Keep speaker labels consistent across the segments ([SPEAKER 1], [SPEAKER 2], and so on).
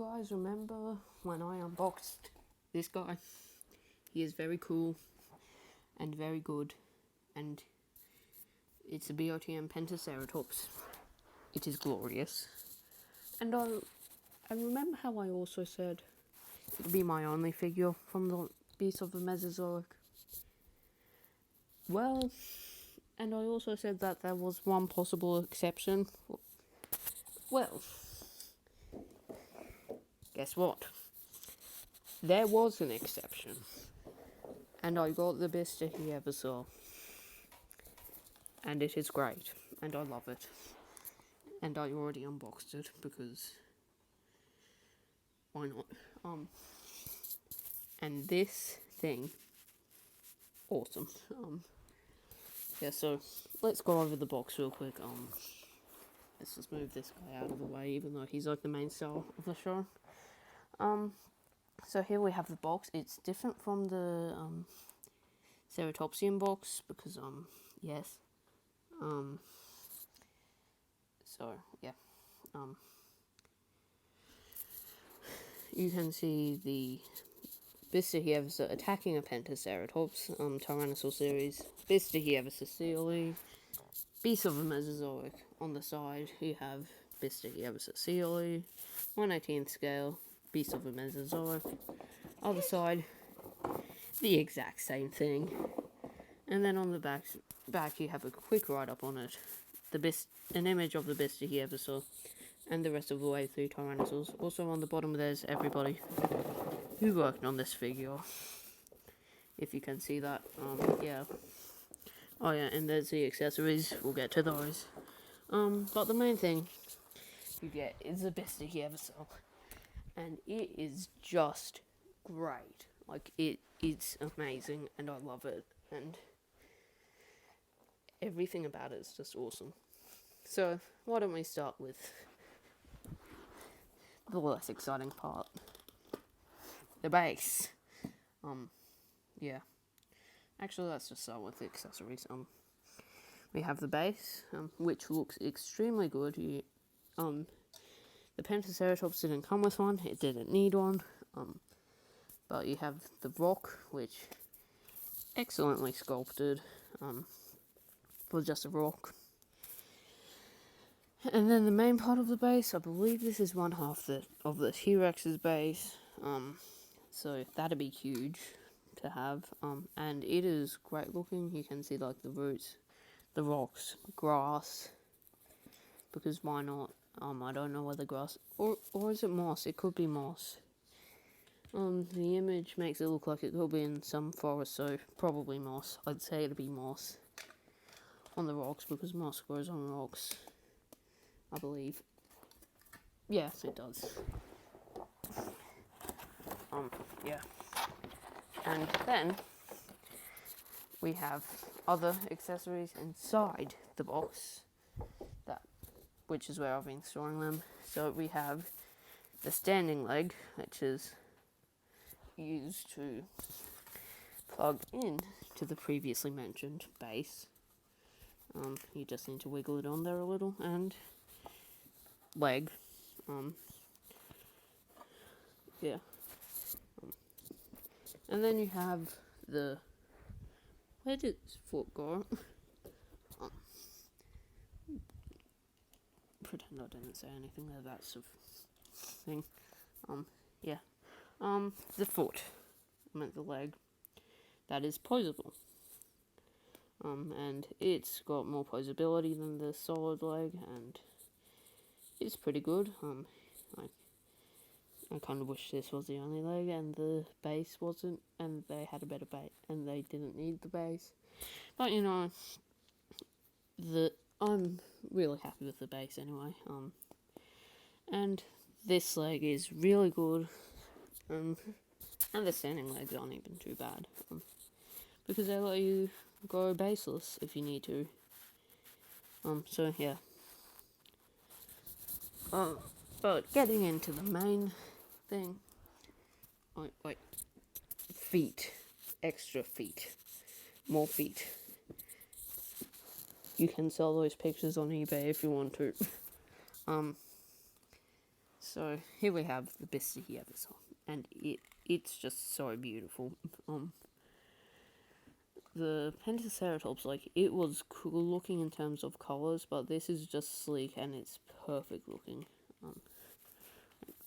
[SPEAKER 1] guys remember when I unboxed this guy? He is very cool and very good, and it's a BotM Bistahieversor. It is glorious. And I remember how I also said it would be my only figure from the Beast of the Mesozoic. Well, and I also said that there was one possible exception. Well, guess what? There was an exception. And I got the Bistahieversor. And it is great. And I love it. And I already unboxed it because why not? And this thing, awesome. Yeah, so let's go over the box real quick. Let's just move this guy out of the way, even though he's like the main star of the show. So here we have the box. It's different from the Ceratopsian box because yes. So yeah. You can see the Bistahieversor attacking a Pentaceratops, Tyrannosaur series, Bistahieversor, Beast of the Mesozoic. On the side, you have Bistahieversor, 1/18th scale, Beast of the Mesozoic. Other side, the exact same thing. And then on the back you have a quick write-up on it, an image of the Bistahieversor, and the rest of the way through Tyrannosaurs. Also on the bottom there's everybody who worked on this figure, if you can see that. Yeah. Oh yeah, and there's the accessories. We'll get to those. But the main thing you get is the Bistahieversor, and it is just great. Like it's amazing, and I love it, and everything about it is just awesome. So why don't we start with the less exciting part, the base. Yeah. Actually, let's just start with the accessories. We have the base, which looks extremely good. The Pentaceratops didn't come with one; it didn't need one. But you have the rock, which excellently sculpted. Was just a rock. And then the main part of the base, I believe this is one half of the T-Rex's base. So that'd be huge to have. And it is great looking. You can see like the roots, the rocks, grass. Because why not? I don't know whether grass or is it moss? It could be moss. The image makes it look like it could be in some forest, so probably moss. I'd say it'd be moss on the rocks because moss grows on rocks, I believe. Yes, it does. Yeah. And then we have other accessories inside the box, which is where I've been storing them. So we have the standing leg, which is used to plug in to the previously mentioned base. You just need to wiggle it on there a little, and leg. Yeah. And then you have the, where did his foot go? Pretend I didn't say anything there, that sort of thing. Yeah. The foot, I meant the leg, that is poseable. And it's got more posability than the solid leg, and it's pretty good. I kind of wish this was the only leg and the base wasn't, and they had a better base, and they didn't need the base. But you know, I'm really happy with the base anyway. And this leg is really good. And the standing legs aren't even too bad. Because they let you go baseless if you need to. So yeah. But getting into the main thing. Wait. Feet. Extra feet. More feet. You can sell those pictures on eBay if you want to. So here we have the Bistahieversor, and it's just so beautiful. The Pentaceratops, like, it was cool looking in terms of colors, but this is just sleek and it's perfect looking.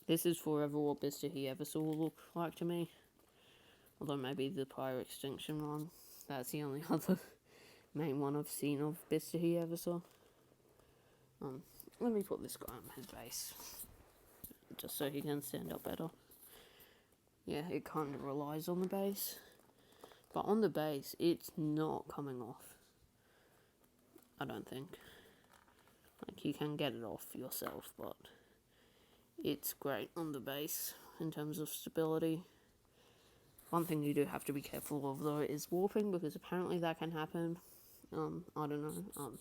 [SPEAKER 1] This is forever what Bistahieversor will look like to me. Although maybe the prior extinction one. That's the only other main one I've seen of Bistahieversor. Let me put this guy on his base, just so he can stand up better. Yeah, it kind of relies on the base. But on the base, it's not coming off. I don't think. Like, you can get it off yourself, but it's great on the base in terms of stability. One thing you do have to be careful of, though, is warping, because apparently that can happen. I don't know.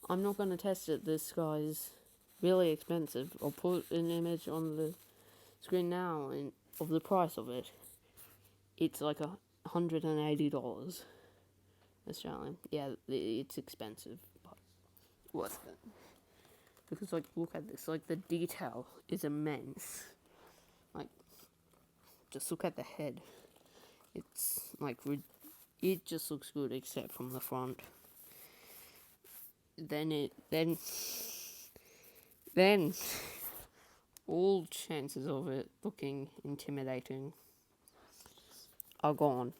[SPEAKER 1] I'm not going to test it. This guy's really expensive. I'll put an image on the screen now of the price of it. It's like $180 Australian. Yeah, it's expensive, but worth it. Because, like, look at this. Like, the detail is immense. Like, just look at the head. It's, like, it just looks good, except from the front. Then all chances of it looking intimidating are gone.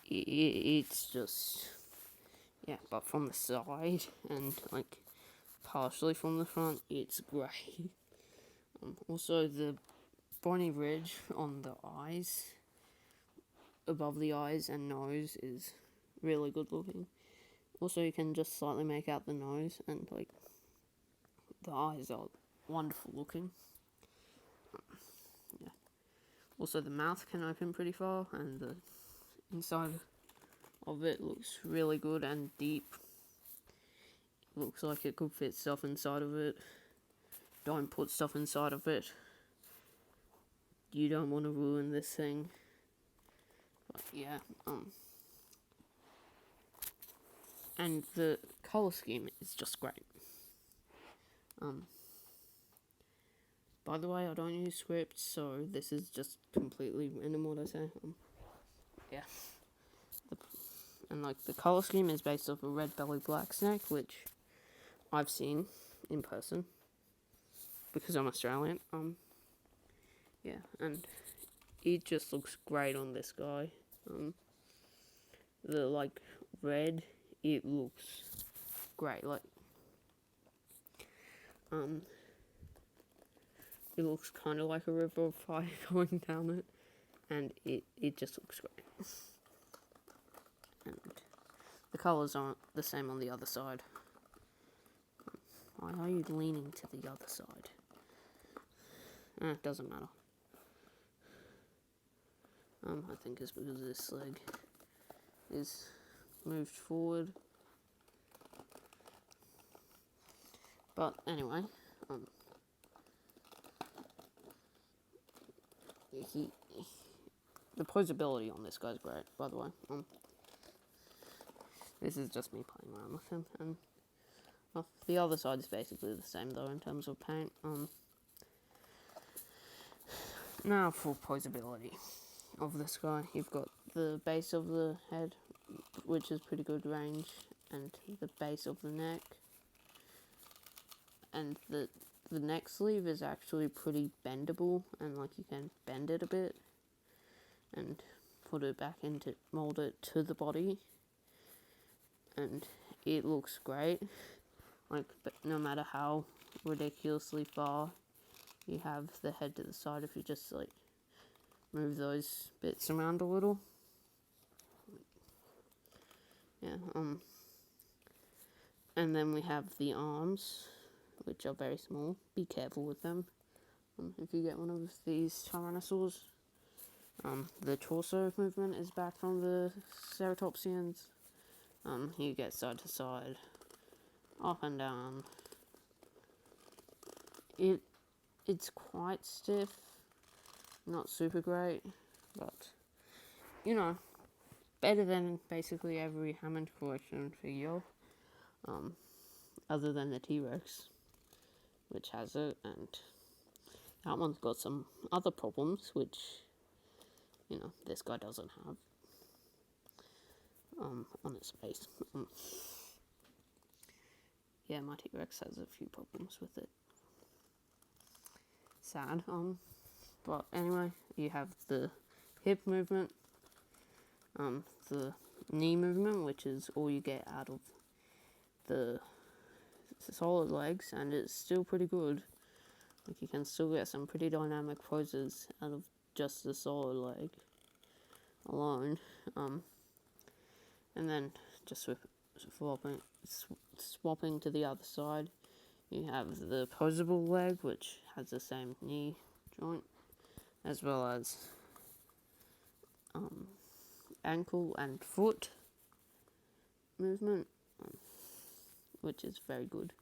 [SPEAKER 1] It's just, yeah, but from the side and, like, partially from the front, it's great. Also, the bony ridge on the eyes, above the eyes and nose, is really good looking. Also, you can just slightly make out the nose, and, like, the eyes are wonderful looking. Yeah. Also, the mouth can open pretty far, and the inside of it looks really good and deep. Looks like it could fit stuff inside of it. Don't put stuff inside of it. You don't want to ruin this thing. But yeah, and the color scheme is just great. By the way, I don't use scripts, so this is just completely random what I say. Yeah. And, like, the color scheme is based off a red-bellied black snake, which I've seen in person because I'm Australian. Yeah, and it just looks great on this guy. The, like, red, it looks great. Like, it looks kind of like a river of fire going down it, and it just looks great. And the colours aren't the same on the other side. Why are you leaning to the other side? It doesn't matter. I think it's because this leg is moved forward. But anyway, the posability on this guy's great, by the way. This is just me playing around with him, and the other side is basically the same, though, in terms of paint. Now for posability of this guy, you've got the base of the head, which is pretty good range, and the base of the neck, and the neck sleeve is actually pretty bendable, and, like, you can bend it a bit and put it back into, mold it to the body, and it looks great. Like, but no matter how ridiculously far you have the head to the side, if you just, like, move those bits around a little. Yeah, and then we have the arms, which are very small. Be careful with them. If you get one of these tyrannosaurs, the torso movement is back from the ceratopsians. You get side to side, up and down. It's quite stiff, not super great, but, you know, better than basically every Hammond collection figure, other than the T-Rex. which has it, and that one's got some other problems, which, this guy doesn't have on its face. Yeah, my T-Rex has a few problems with it. Sad. But anyway, you have the hip movement, the knee movement, which is all you get out of the solid legs, and it's still pretty good. Like, you can still get some pretty dynamic poses out of just the solid leg alone. And then just swapping to the other side, you have the posable leg, which has the same knee joint, as well as ankle and foot movement, which is very good.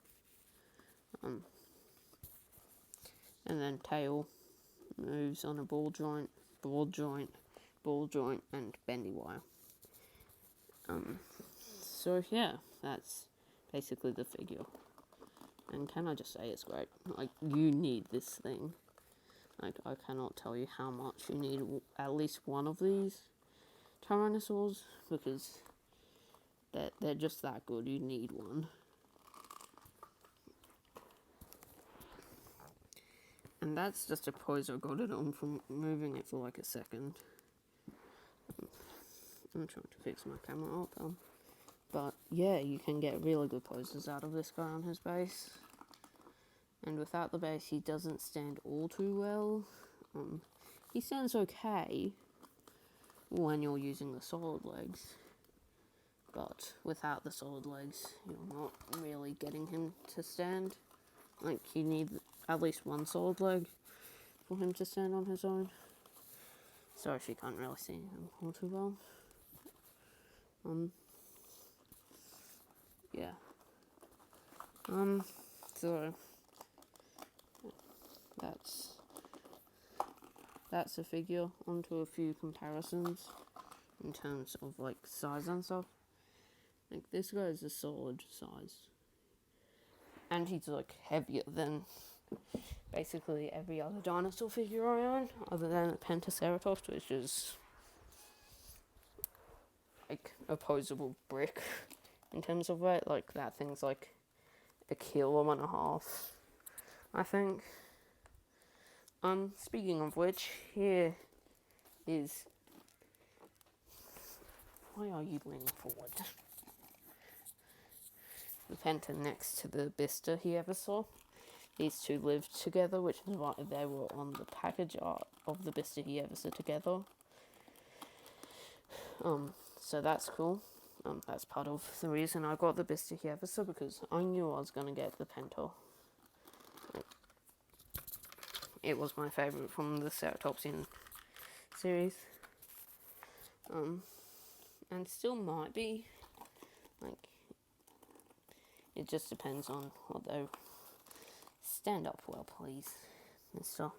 [SPEAKER 1] And then tail moves on a ball joint, and bendy wire. So yeah, that's basically the figure. And can I just say it's great? Like, you need this thing. Like, I cannot tell you how much you need at least one of these tyrannosaurs, because they're just that good. You need one. And that's just a pose I got it on from moving it for like a second. I'm trying to fix my camera up. But yeah, you can get really good poses out of this guy on his base. And without the base, he doesn't stand all too well. He stands okay when you're using the solid legs. But without the solid legs, you're not really getting him to stand. Like, you need at least one solid leg for him to stand on his own. Sorry if you can't really see him all too well. Yeah. So that's a figure. Onto a few comparisons in terms of like size and stuff. Like, this guy is a solid size, and he's like heavier than basically every other dinosaur figure I own, other than the Pentaceratops, which is like a posable brick in terms of weight. Like, that thing's like 1.5 kilos, I think. Speaking of which, here is... Why are you leaning forward? The Penta next to the Bistahieversor. These two lived together, which is why they were on the package art of the Bistahieversor together. So that's cool. That's part of the reason I got the Bistahieversor, because I knew I was going to get the Penta. It was my favourite from the Ceratopsian series. And still might be. Like, it just depends on what they... Stand up well, please, Mr.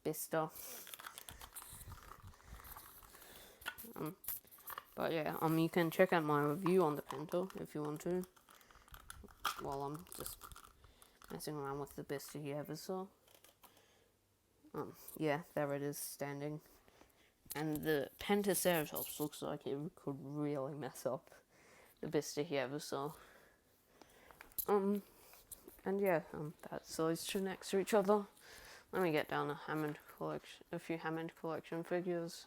[SPEAKER 1] Bista. But yeah, you can check out my review on the Penta if you want to, while I'm just messing around with the Bistahieversor. Yeah, there it is, standing. And the Pentaceratops looks like it could really mess up the Bistahieversor. And yeah, that's those two next to each other. Let me get down a few Hammond collection figures.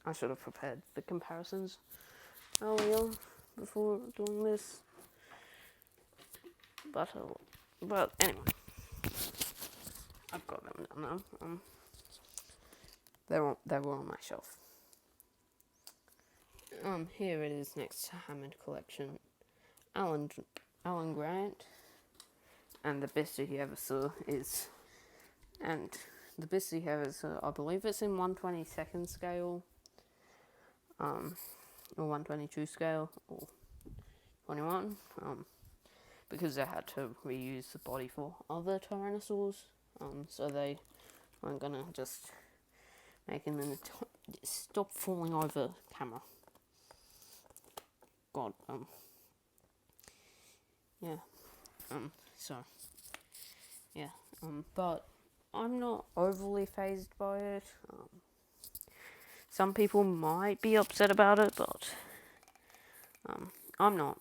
[SPEAKER 1] I should have prepared the comparisons earlier before doing this. But anyway, I've got them down now. They were on my shelf. Here it is next to Hammond Collection. Alan Grant, and the Bistahieversor is, and the Bistahieversor, I believe it's in 1/22 scale, or 1/22 scale, or 21, because they had to reuse the body for other tyrannosaurs, so they weren't gonna just make him stop falling over camera. God, yeah, so, yeah, but I'm not overly phased by it. Some people might be upset about it, but, I'm not.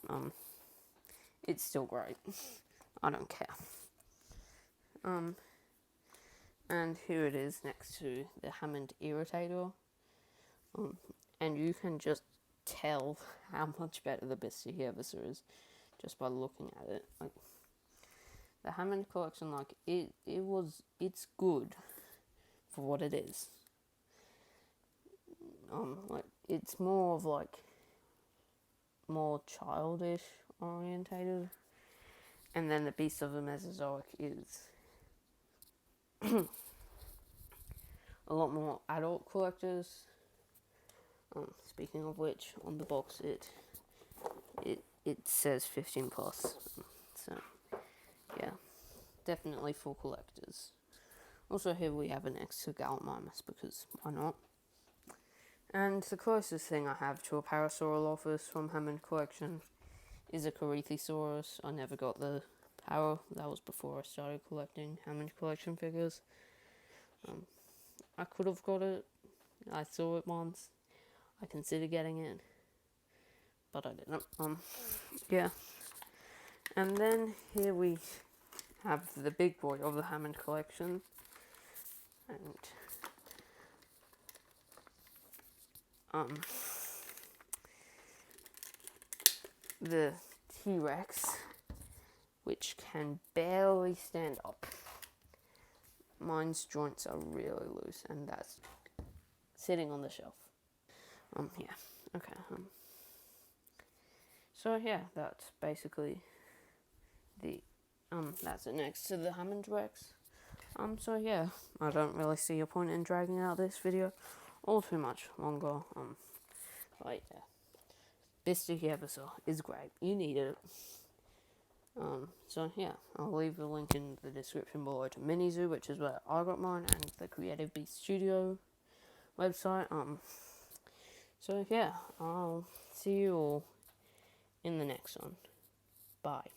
[SPEAKER 1] It's still great. I don't care. And here it is next to the Hammond irritator. And you can just tell how much better the Bistahieversor is just by looking at it. Like, the Hammond collection, like, it's good for what it is. Like, it's more of, like, more childish orientated. And then the Beast of the Mesozoic is a lot more adult collectors. Speaking of which, on the box it says 15 plus. So yeah, definitely for collectors. Also here we have an extra Gallimimus because why not? And the closest thing I have to a Parasaurolophus from Hammond collection is a Corythosaurus. I never got the Para. That was before I started collecting Hammond collection figures. I could have got it. I saw it once. I considered getting it, but I didn't. Yeah. And then here we have the big boy of the Hammond collection, and the T-Rex, which can barely stand up. Mine's joints are really loose, and that's sitting on the shelf. Yeah, okay. So yeah, that's basically the that's it next to the Hammond Rex. So yeah, I don't really see a point in dragging out this video all too much longer. But yeah, Bistahieversor is great. You need it. So yeah, I'll leave a link in the description below to Minizoo, which is where I got mine, and the Creative Beast Studio website. So yeah, I'll see you all in the next one. Bye.